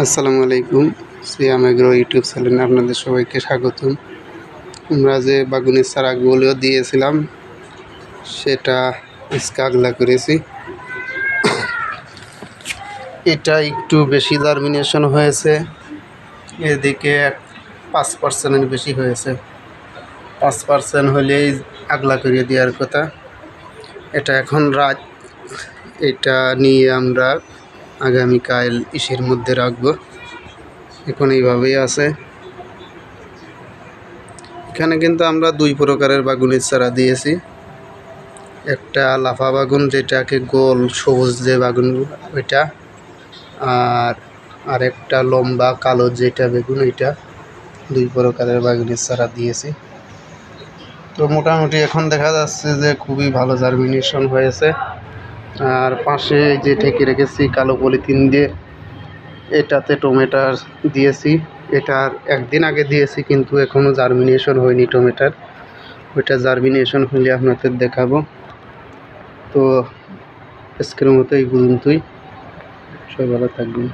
আসসালামু আলাইকুম। সিয়াম agro YouTube চ্যানেলে আপনাদের সবাইকে স্বাগতম। আমরা যে বাগুনের চারাগুলো দিয়েছিলাম সেটা আজকে আগলা করেছি। এটা একটু বেশি জার্মিনেশন হয়েছে, এদিকে 5% বেশি হয়েছে। 5% হলেই আগলা করে দেওয়ার কথা। এটা এখন রাত, এটা নিয়ে আমরা আগামীকাল ইসের মধ্যে রাখবো। এখন এইভাবেই আছে। এখানে কিন্তু আমরা 2 প্রকারের বাগুনের চারা দিয়েছি। একটা লাফা বাগুন, যেটাকে গোল সবুজ যে বাগুন ওইটা, আর আরেকটা লম্বা কালো যেটা বেগুন, ওইটা 2 প্রকারের বাগুনের চারা দিয়েছি। তো মোটামুটি এখন দেখা যাচ্ছে যে খুবই ভালো জার্মিনেশন হয়েছে। আর পাশে যে ঢেকে রেখেছি কালো পলিথিন দিয়ে, এটাতে টমেটোর দিয়েছি। এটার একদিন আগে দিয়েছি, কিন্তু এখনও জার্মিনেশন হয়নি টমেটোর। ওইটা জার্মিনেশন হলে আপনাদের দেখাবো। তো আজকের মতো এই পর্যন্তই। সবাই ভালো থাকবেন।